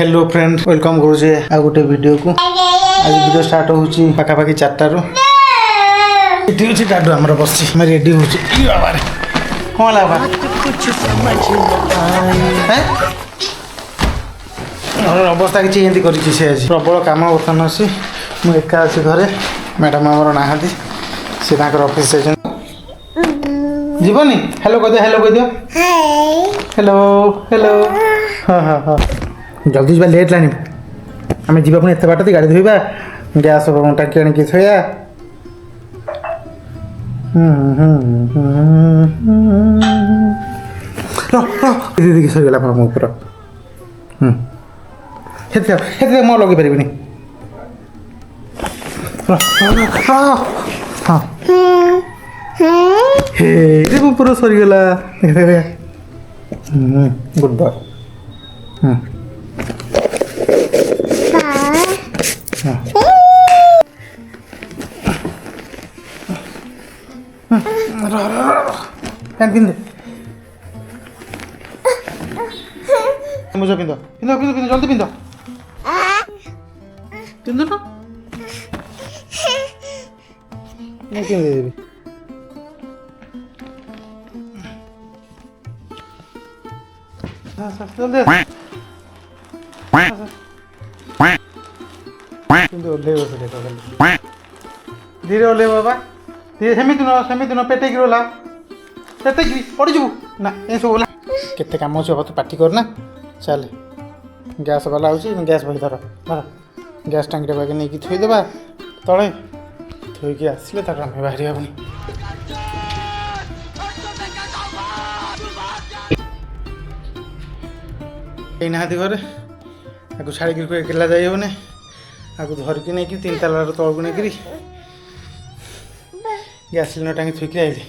Hello friend welcome करुचे आ गोटे video को आज वीडियो स्टार्ट होची पाखापाखि 4टा रो इटी होची डाडू हमर बसची मैं रेडी होची ई बाबा रे कोन लाबा कुछ समझ हैं और अवस्था किछि एंती करिछि से आज प्रबल काम बर्तन अछि मु एका अछि घरे मैडम हमर नाहंती से ताकर ऑफिस से जीवनी हेलो कह दियो हेलो हेलो हाँ हाँ हाँ जल्दी जा लेट लानी आम जी पुणी एत बाट गाड़ी धोबा गैस टाकी आणिक थोया दीदी सरीगला मो ऊपर मो लगे पारि हाँ हे पूरा सरीगला गुड बॉय पैंट पिंध मुझे पिंध पिंध पिंध पिंध जल्दी पिंध पिंध ना मैं क्यों दे देवी जल्दी धीरे ओल्हे बाबा धीरे सेमिति न पेटे गिरला पेटे गिरी पड़ी जीवु ना ए सब ओला केते काम अछि अब तो पार्टी करना चल गैस वाला आउची गैस भई धर गैस टांगी बागे नहीं कि थोई देबा तळे थोई कि आसले तार हम बाहरी आबनी ए नादी घरे आगु छाड़ी गिर को एकला जाई होने आगु धर कि नहीं कि 3 ताला तळ को नहीं गैस सिलेंडर टांगी थुकी आइली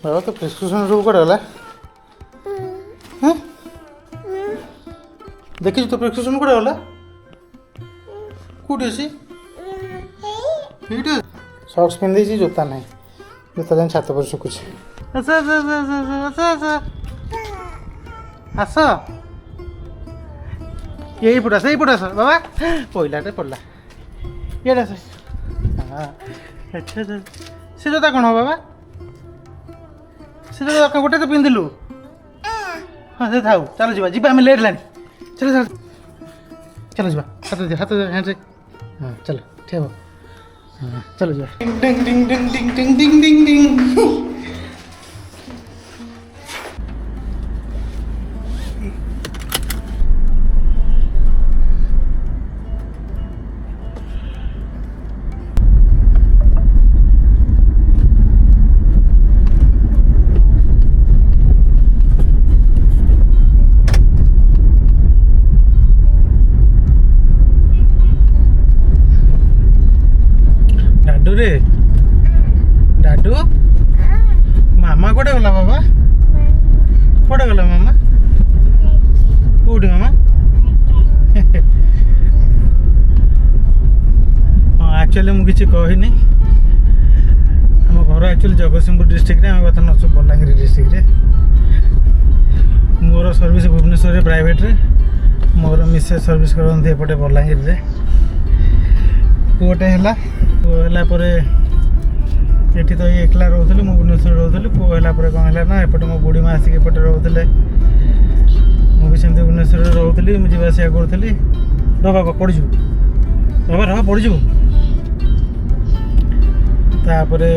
बाबा तो प्रेस्क्रिप्शन सब कड़े गला हाँ देखी तो प्रेस्क्रिप्शन कड़े गला कौटी अच्छी सॉक्स पिंधे जोता ना जोता जान छात पर शुकुच आस यही पट आस बाबा पहलाटे पड़ला ये हाँ अच्छा से जोता कौन हो बाबा से जोता गोटे तो पिंधिलु हाँ से थाऊ चलो जीवा जीवा हमें लेट लानी चलो चलो चलो जीवा हाथ दे हैंड से हाँ चलो ठीक हो हाँ चलो जीवा डिंग डिंग डिंग डिंग डिंग डिंग डिंग डिंग रे डाडू मामा कोड़े गला बाबा कोड़े गला मामा कौटी मामा हाँ एक्चुअली मुझे किसी कहनी आम घर एक्चुअली जगतसिंहपुर डिस्ट्रिक्ट रे आम बर्तमान अच्छु बलांगीर डिस्ट्रिक्ट रे मोर सर्विस भुवनेश्वर प्राइवेट रे मोर मिसेस सर्विस करते एपटे बलांगीर रे पुओटे है पुओला एठी तो ये एकला रोथली मु भुवनेश्वर रोथली पुओ होला परे कोन होला ना एपटे मो बुढ़ी माँ आसिक एपटे रोथले मु भी सेमती भुवनेश्वर रोथली मु जीवा आसिया करथली रो बाबा पड़ जु बाबा रह पड़ जु तापरे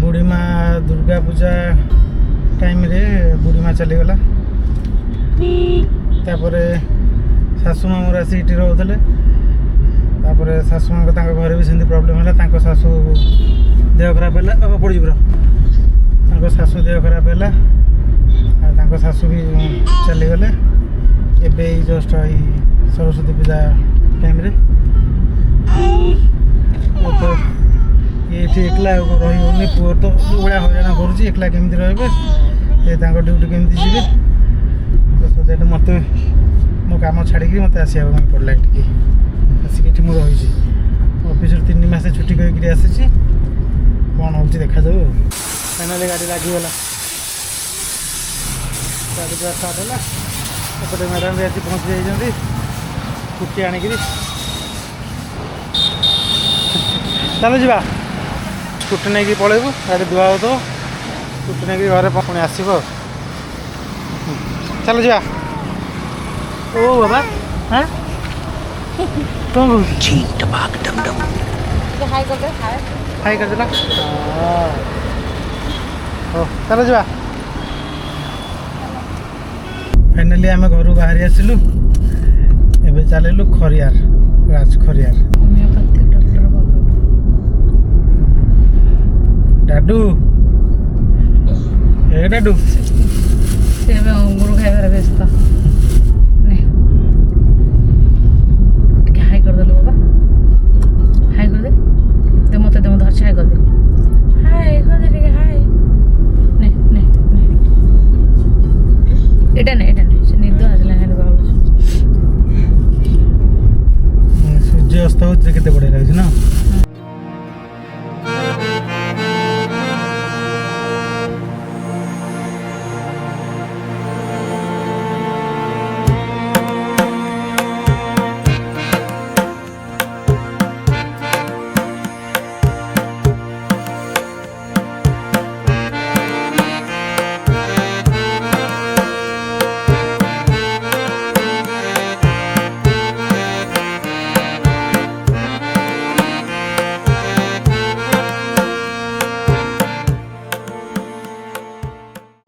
बुढ़ी माँ दुर्गा पूजा टाइम रे बुढ़ी माँ चली गला तापरे सासू माँ मोर आसिक एठी रोथले तापर शाशु माँ घर भी सेमती प्रोब्लेम है शाशु देह खराब है बाबा पड़ जीव शाशु देह खराब है शाशु भी चली गले एबे जस्ट सरस्वती पूजा टाइम रे तो ये एकला रही पुओ तो जो भाया हईराण करुला केमी रे ड्यूटी केमी जी तो से मत मो कम छाड़ी मत आसा पड़ा टी आसिक मुझे रही ऑफिस 3 मास छुट्टी करके आसी कौन हो देखा जाऊ फाइनाली गाड़ी लगिगला गाड़ी पूरा स्टार्ट है एपटे मैडम भी आसी पहुँची जाइए स्कूटी आनिकी चलो जी स्कूटी नहीं पलैबू गाड़ी धुआ हो स्कूटी नहीं घर पुणी आसब चलो जी ओ बाबा हाँ कौन हाई कर देला चलो जी फाइनाली आम घर बाहरी आसिलु एबे चलू खरियार राज खरियार डाडू ए डाडू से अंगूर खाइबार व्यस्त हाई कर देलो बाबा हाई कर दे मत दे धरछ हाई कर दे टिके हाई ने ने एटा नहीं से निद आजला बाबू सूर्य अस्त होते केते बढ़िया लागे ना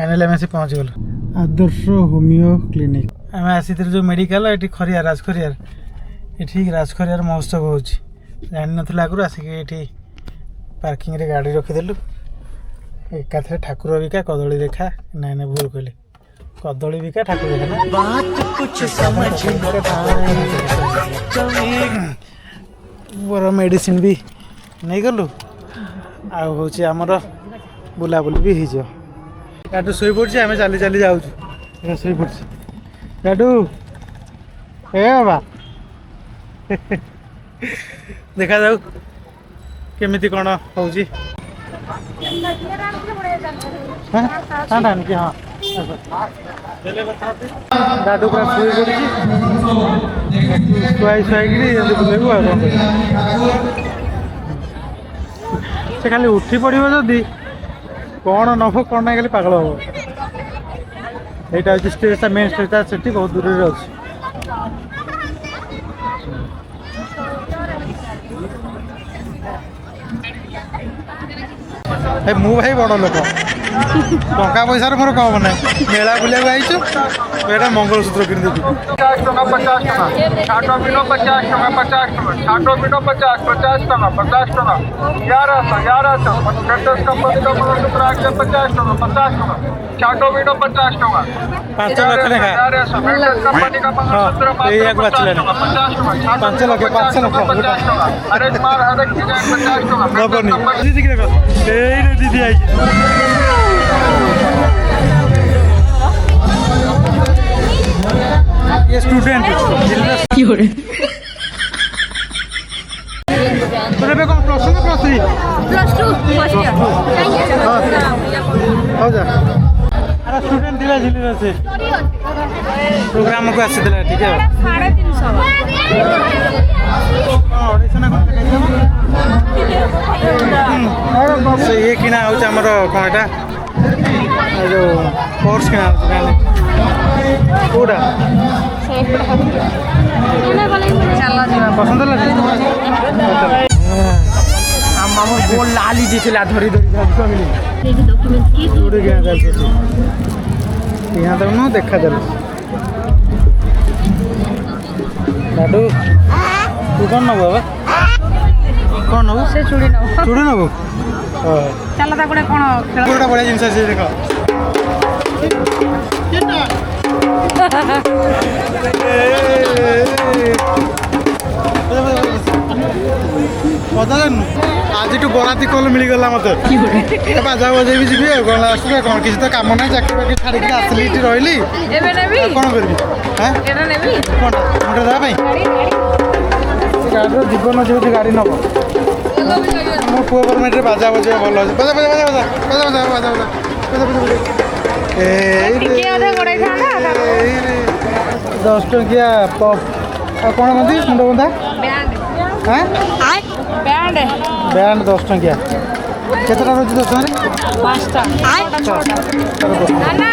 फाइनाली आम पहुँच गल आदर्श होमियो क्लिनिक आम आसी जो मेडिकल ये खरियार राजखरियार ये राजखरियार महोत्सव हो जान ना आगु आसिक ये पार्किंग रे गाड़ी रखीदेलु एकाथरे ठाकुर बिका कदली देखा ना ना भूल कहली कदली बिका ठाकुर देखा बर मेडिसिन भी नहीं गलु आमर बुलाबुली भी हो डाडू शोई पड़ी आम चली चली जाऊँ शोई पड़ी डाडू ए बाबा देखा जाऊ केमिति कौन हो डाडू पूरा शोई पड़ी शुआई शुआई बुलेबू से खाली उठी पड़ो जदि कौन नब कौन ना खाली पागल हम यहाँ हूँ स्टेजटा मेन स्टेजटा से बहुत दूर में अच्छी मु भाई बड़ लोक टंका पैसा मोर कम ना मेला बुलिया आई मंगलसूत्र किन देवी 50 टका 50 टका छाटो बिनो 50 टका 50 टका छाटो बिनो 50 टका 50 टका 1100 कंटेस्ट कंपनी का मंगलसूत्र आके 50 टका छाटो बिनो 50 टका 5 लाख लेखा 1100 कंपनी का मंगलसूत्र 5 लाख 5 लाख 50 टका अरे मार हर एक चीज 50 टका नबनी दीदी के देखो ए रे दीदी आई ये स्टूडेंट की हो रहे तो रे कौन प्लस 2 ना प्लस 3 +2 फर्स्ट ईयर हो जा अरे स्टूडेंट दिला जिले रे से प्रोग्राम को आसी दिला ठीक है 350 ऑडिशन को से ये किना हो हमर कोनटा जो कोर्स किना कोडा पसंद लगे आम गोल लाली देला धरी यहाँ तक न देखा चल लाडू तू कौन नब बाबा कौन नब से चूड़ी नब चूड़ी नब चल गोटे कौन बढ़िया जिनस से देख आज बराती कल मिलगला मत बाजा बजे भी जी गला आसू कौन किसी तो कम ना चाकरी बाकरी छाड़ी आसली रही कौन करी कौन देवाई गाड़ी जीवन जो गाड़ी नब मो पुआ गवर्नमेंट बाजा बजे भल अच्छे बाजा बाजा बाजा बाजा बाजा बाजा बाजा 10 टंकिया पप कौन कहते मुंड बंधा हाँ बैंड बैंड 10 टंकिया केतटा रोज 10 टंका पांचटा ना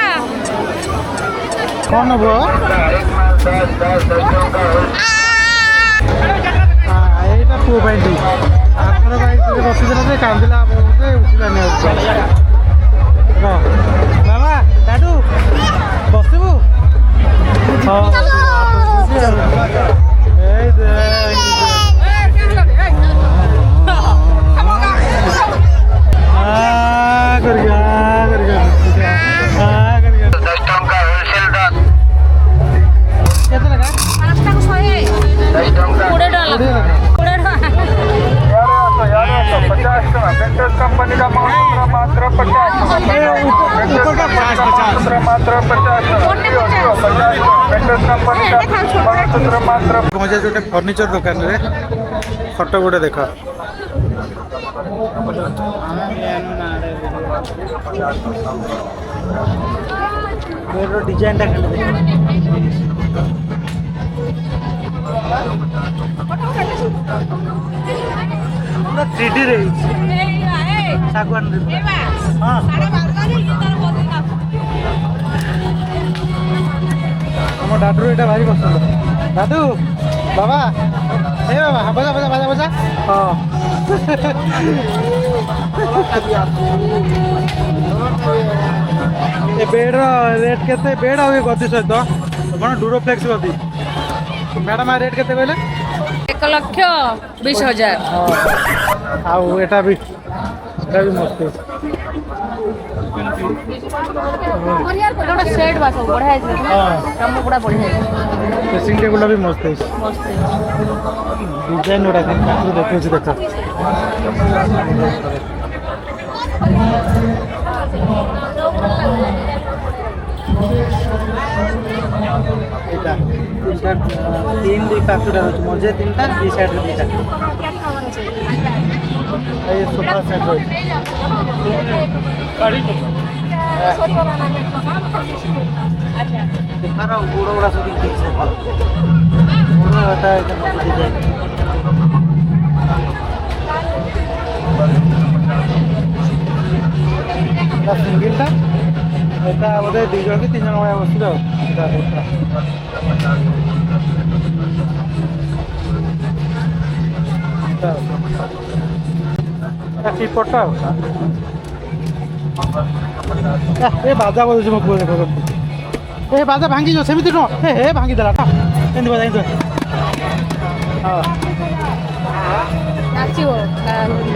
कौन नब এইটা পুଅ ପାଇଁ ଠିକ୍ ଆଥର ବାଇକ୍ ବସିଥିଲା ଯେ କାନ୍ଦିଲା ବୋଧେ ଉଠିଲାନି ଆଉ ବାବା ଡାଡୁ ବସିବୁ ହଁ ଏଇ କେତେ ଲେଖା वेंकटेश कंपनी का मात्र 50 मात्र 50 वेंकटेश कंपनी का मंगलसूत्र मात्र मजा जो फर्निचर दुकान रे फोटो गोटे देख डिजाइन टा खाली देख 3D रे सागवान रे हां हम डाडू एटा भारी पसंद डाडू बाबा ए बाबा बजा बजा बजा बजा हां ए बेड रो रेट केते बेड आ गति सहित कोन डूरोफ्लेक्स गति मैडम आ रेट केते कहले 1,20,000 ଆଉ ଏଟା ବି ମସ୍ତ सेट बा सब बढ़िया है काम पूरा बढ़िया है ड्रेसिंग टेबल भी मस्त है मस्त है डिजाइन उड़ा देखो जी देखो এটা तीन दी पाँचटा रोज मजे तीन टा ई साइड रे दीटा ये सोफा सेट रोज गाड़ी अच्छा दिखारा गोड़ गोड़ा सब ठीक से गोड़ होता है एकदम डिजाइन सिंगल टा এটা আমাদের দুইজন কি তিনজন হয় বসছিল কি পটা এ বাজা বলছি মোক বলে দেখো এ বাজা ভাঙি যাও সেমিতি ন হে ভাঙি দেলা না এন্দি বাজাই তো হ্যাঁ নাচিও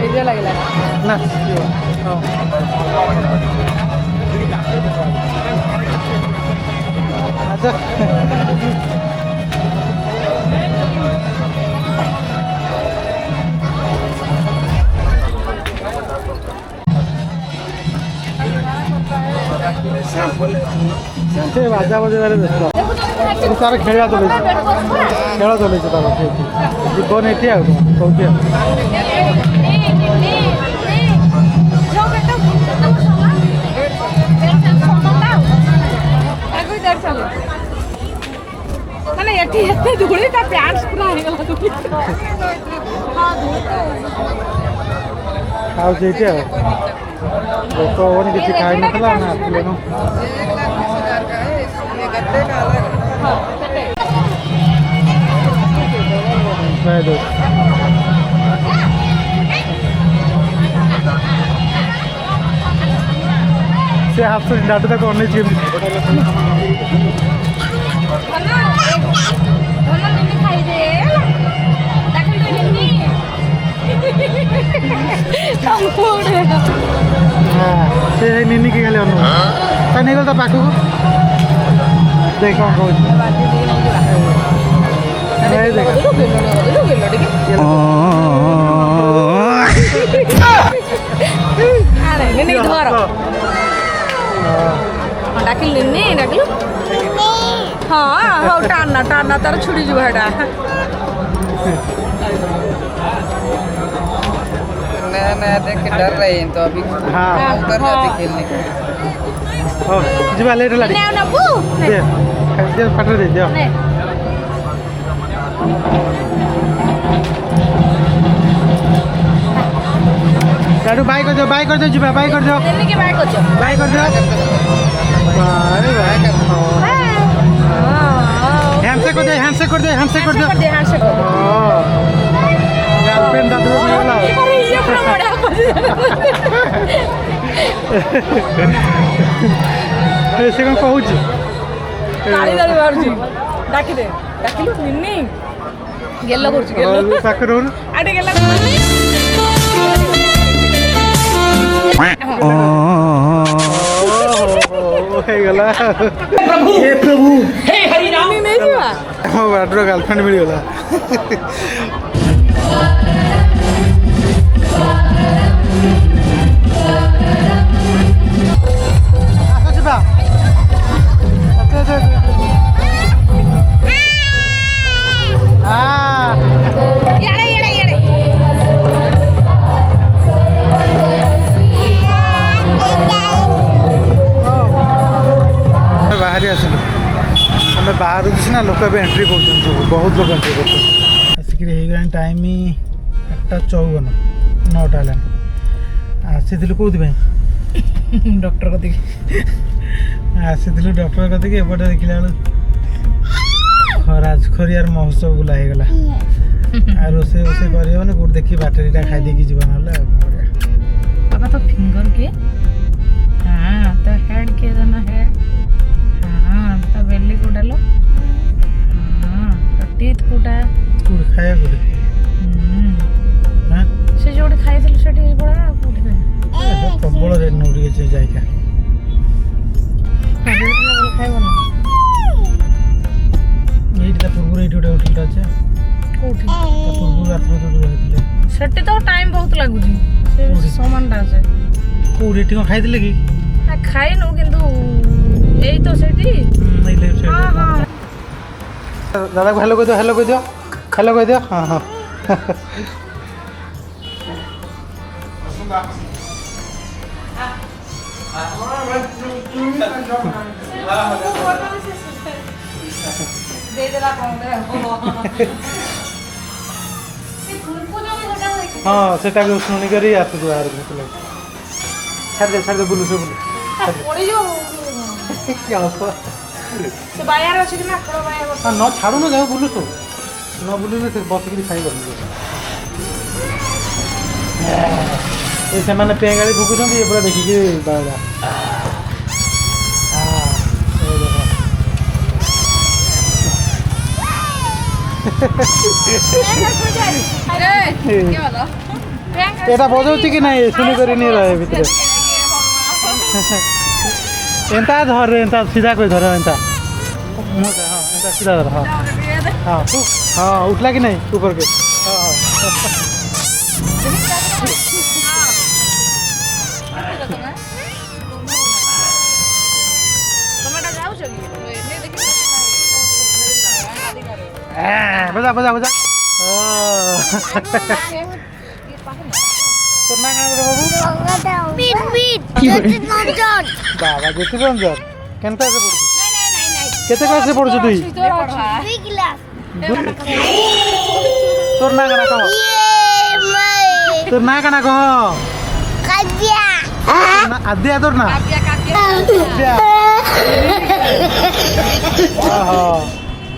ভিডিও লাগিলা নাচিও হ্যাঁ আচ্ছা ସେ ବାଜା ବଜେଇବାରେ ବ୍ୟସ୍ତ ତାର ଖେଳିବା ଚଲେଇଛି ଖେଳ ଚଲେଇଛି ତାର ଜୀବନ ଏଠି ଆଉ କହୁଛି ଆଉ ମାନେ ଏଠି ଏତେ ଧୂଳି ତା ପ୍ୟାଣ୍ଟ ପୁରା ହେଇଗଲା ଧୂଳି ଖାଉଛି ଏଠି ଆଉ ଲୋକ ହବନି କିଛି ଖାଇନଥିଲା ଆମେ ଆସିଲେନୁ ସେ ଆସୁନି ଡାଟୁ ତାକୁ ଅନେଇଛି ସେ ନିନି କି ଖାଲି ଅନଉ ତା ନେଇଗଲ ତା ପାଖକୁ ଦେଖ କ'ଣ କହୁଛି ଡାକିଲି ଡାକିଲୁ ହଁ ହଉ ଟାନା ଟାନା ତାର ଛୁଡ଼ିଯିବ ହେଟା नया नया देख के डर रहे हैं तो अभी हाँ कर रहे थे खेलने को ଯିବା ଲେଟ୍ ହେଲାଣି ନବୁ ଦେ ଫାଟରେ ଦେଇ ଦିଅ लाडू बाय कर दो जीवा बाय कर दो दिल्ली के बाय करछ बाय कर दो बाय हैंडशेक कर दे गर्लफ्रेंड दादू बोला अरे ये पूरा बड़ा से कौन कहूँ ताली मारुची डाकिलु निन्नी गेल्लो करछु पाखर आडे गेल्ला ହେଇଗଲା ପ୍ରଭୁ ହେ ହରି ରାମ नहीं जीवा ମୋ ବାଡର ଗାର୍ଲଫ୍ରେଣ୍ଡ ମିଳିଗଲା ଆସ ଯିବା ବାହାରି ଆସିଲୁ ଆମେ ବାହାରୁ ସିନା ଲୋକ ଏବେ ଏଣ୍ଟ୍ରି କରୁଛନ୍ତି ସବୁ ବହୁତ ଲୋକ ଏଣ୍ଟ୍ରି କରୁଛନ୍ତି ଆସିକିରି ହେଇଗଲାଣି ଟାଇମ୍ 8:54 9ଟା ହେଲାଣି ଆସିଥିଲୁ କେଉଁଥିପାଇଁ डॉक्टर को देखी ଆସିଥିଲୁ ଡକ୍ଟର କତିକି ଏପଟେ ଦେଖିଲା ବେଳୁ ରାଜଖରିଆର ମହୋତ୍ସବ ବୁଲା ହେଇଗଲା ଆଉ ରୋଷେଇ କରିହେବନି କୋଉଠି ଦେଖି ବାଟରୀଟା ଖାଇ ଦେଇକି ଯିବ ନହେଲେ ଆଉ କରିବା पापा तो फिंगर के हाँ तो हेड के दोनों हेड हाँ तो बेली को डालो हाँ तो टीथ कोटा କୋଉଠି ଖାଇବା କୋଉଠି ହଁ से जोड़ी खाई थी सेठी पड़ा कोठी खाई ପ୍ରବଳ ରେଟ୍ ନେଉଠି ଅଛି ଯାଇକା ଖାଇବ ନା ଏଇଠି ତା ପୂର୍ବରୁ ଏଇଠି ଗୋଟେ ହୋଟେଲଟା ଅଛି କୋଉଠି ତା ପୂର୍ବରୁ ରାତିରେ ଯୋଉଠି ରହିଥିଲେ ସେଠି ତ ଟାଇମ୍ ବହୁତ ଲାଗୁଛି ସେ କୋଉଠି? ସମାନଟା ଅଛି କୋଉଠି ଏଠି କ'ଣ ଖାଇଥିଲେ କି ଖାଇନୁ କିନ୍ତୁ ଏଇ ତ ସେଠି ଏଇ ଲେଫ୍ଟ ହଁ ସାଇଡ୍ ହଁ ଦାଦାକୁ ହ୍ୟାଲୋ କହିଦିଅ ହଁ ହଁ ହଁ ସେଟାକୁ ଶୁଣିକରି ଆସୁଛୁ ବାହାରକୁ ଛାଡ଼ିଦେ ବୁଲୁ ସେ ବୁଲୁ ସେ ବାୟାର ଅଛି କି ନା ଆପଣ ବାୟାର ହଁ ନ ଛାଡ଼ୁନ ଯାଉ ବୁଲୁଛୁ ନ ବୁଲିଲେ ସେ ବସିକିରି ଖାଇବନି ସେମାନେ ପେଁଗାଳି ଫୁକୁଛନ୍ତି ଏ ପୁରା ଦେଖିକି ବାୟଡ଼ା এটা বজাଉଛି କି ନାଇଁ ଶୁଣିକରି ନି ରହେ ଭିତରେ ଏନ୍ତା ଧର ଏନ୍ତା ସିଧା କରି ଧର ଏନ୍ତା ହଁ ଏନ୍ତା ସିଧା ଧର ହଁ ହଁ ହଁ ଉଠଲା କି ନାଇଁ ଉପରକେ ହଁ ହଁ बजा बजा बजा তোর না কানা বাবু বাবা যেতে রঞ্জন কেন ক্লাসে পড়ছিস কেতে ক্লাসে পড়ছ তুই তোর না কানা কহ তোর না কানা কহ আদিয়া তোর না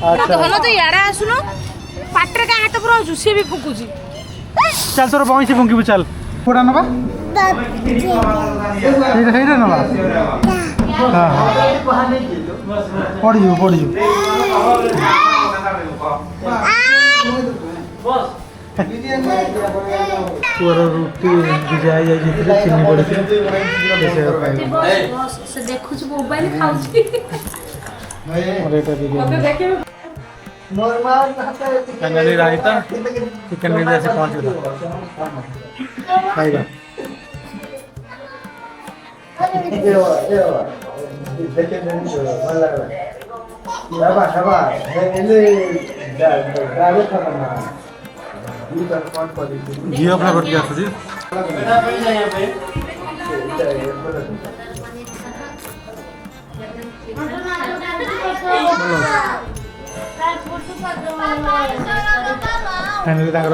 तो हलो तो यारा आसुनो पाटरे का हाथ पर आजु से भी फुकुची चल तोर बंसी फुंकिबु चल कोडा नबा हेरा नबा हां हां पड़ी जो पूरा रोटी भिजाई जाई जितले चीनी पड़ी थी से देखु छ मोबाइल खाउ छी और एटा देखिए फाइनली रायता चिकन बिरयानी से पहुंच गया खाएगा घियो फ्लेवर की आसुची फाइनाली तांकर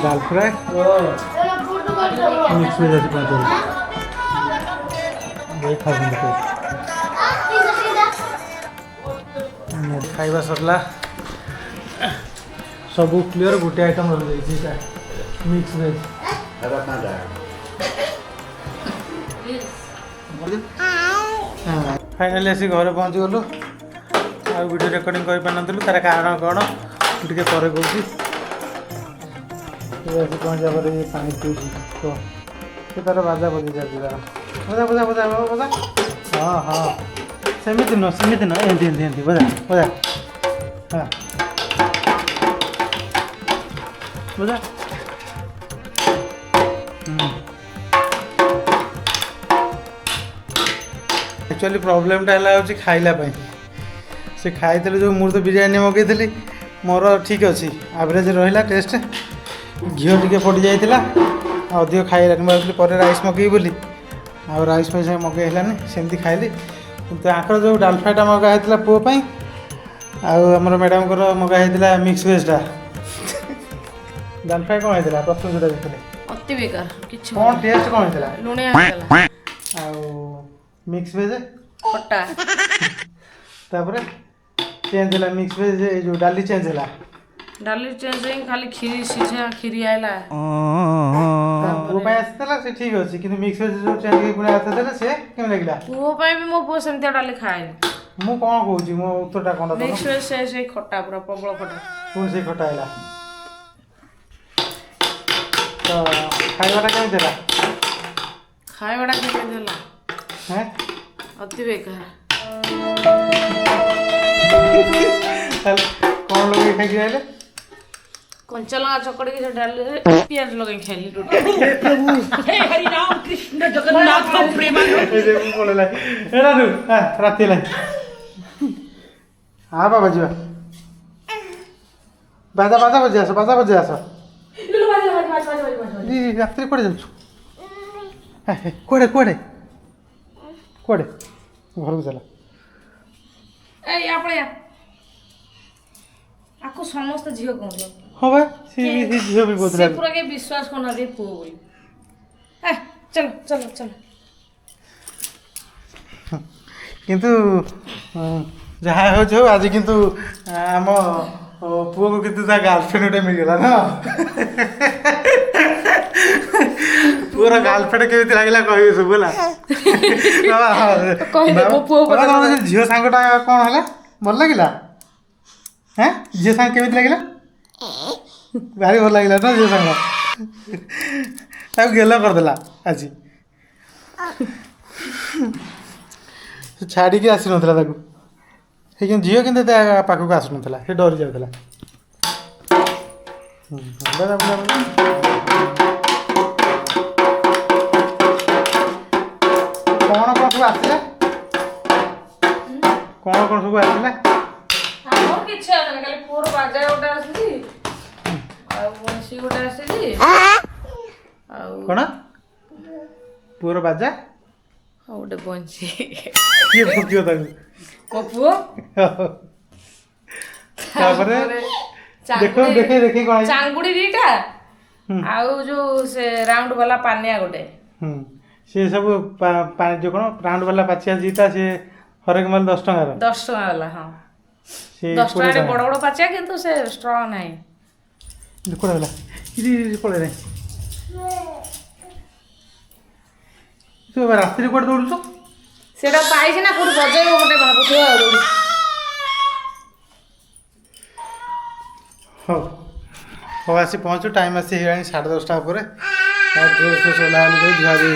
दाल फ्राए मिक्स भेज अच्छी पहुँच खाଇବା सरला सबू क्लियर गोटे आइटम रही जाइए मिक्स भेज फाइनाली आसी घर पहुँची गलु आ वीडियो रिकॉर्डिंग कर पार तार कारण कौन टे पर कौन आसी पहुँचा पर ये पानी पीऊँ तो से तार बाजा बजी जाती तार बजा बजा बजा बजा हाँ हाँ सेमती न एमती एमती एमती बजा बजा हाँ बजा एक्चुअली प्रोब्लेमटा है खाइला से खाई जो मुझे तो बिरयानी मगई मोर ठीक अच्छी एवरेज रहा टेस्ट घी टे पड़ जाता अधिक खाइलानी मुझे पर राइस मगई बोली आ राइस पैसा मगई है सेमती खाइली कितु आंकर जो डाल फ्राएटा मगाई पुओं आमर मैडम को मगाई मिक्स वेजटा डाल फ्राए कौन होता प्रथम जो देखते अति बेकार किछ कौन टेस्ट कौन होता लुणिया होइतला मिक्स वेज खट्टा तापर चेंज है मिक्स वेज जो डाली चेंज है डाली चेंज खाली खीरी सीझा खीरी आइला पुओ पे आसला से ठीक अछि किंतु मिक्स वेज जो चेंज के पुणे आसला से केम लागला पुओ पे भी मो पुओ सेमती डाली खाए मु कोन कहूची मो उत्तरटा कोन दो मिक्स वेज से खट्टा पूरा प्रबल खट्टा कोन से खट्टा आइला तो खाइबाटा केम देला खाइबाटा केम देला हैं अति बेकार कौन लोग खाई आइले कंचा लगा चकड़ के डाल प्याज लगा खाइली रोटी हे हरि राम कृष्ण जगन्नाथ प्रेमानंद ए मु बोलला एरा दु हां राती लाई हां बाबा जी बाजा बाजा बजे आसो बाजा बजे आसो लुलु बाजा जी रात्रि कोड़े जाछु कोड़े कोड़े कोड़े घर को चला ए या पड़े आको समस्त झियो कहू हाँ भाई सी झील भी बहुत से पूरा के विश्वास करना रे पो बोली ए चलो चलो चलो किंतु जहाँ हो जो आज किंतु आम पुओ को किंतु ता गर्लफ्रेंड गोटे मिल गला ना पूरा गर्लफ्रेंड केमिति लागला कहबे सब बोला कहि दे पुओ बाबा झियो सांगटा कोन हला भल लागिला हैं झियो सांग केमिति लागिला भारी भल लागिला ना झियो सांग ताको गेला कर देला आज छाड़ी के आसी नथला ताको लेकिन झियो किंतु ता पाखक आसु नथला से डरी जाउथला बड़ा बड़ा कौन कौन सब आसला कौन कौन सब आसला हमर किछ आने खाली पूरा बाजा ओटा आसी आ वंशी ओटा आसी आ कौन पूरा बाजा ओटे वंशी किए फुकियो ताको को पुओ तापरे देखो देखे देखे कौन चांगुड़ी दीटा आउ जो से राउंड वाला पानिया गोटे से सब जो कौन राउंड वाला पाचिया जीता से हरेक माल 10 टका 10 टका वाला हाँ से 10 टका रे बड़ बड़ पाचिया किंतु से स्ट्रांग नाही कोड़ा वाला इरी कोड़े रे तू रात्रि कोड़ दौड़ू सेटा पाइछ ना कोड बजेइबो गोटे भाबुथो आरो हो आसी पहुँचू टाइम आसी 10:30 पर ड्रेस सोला धुआ धुई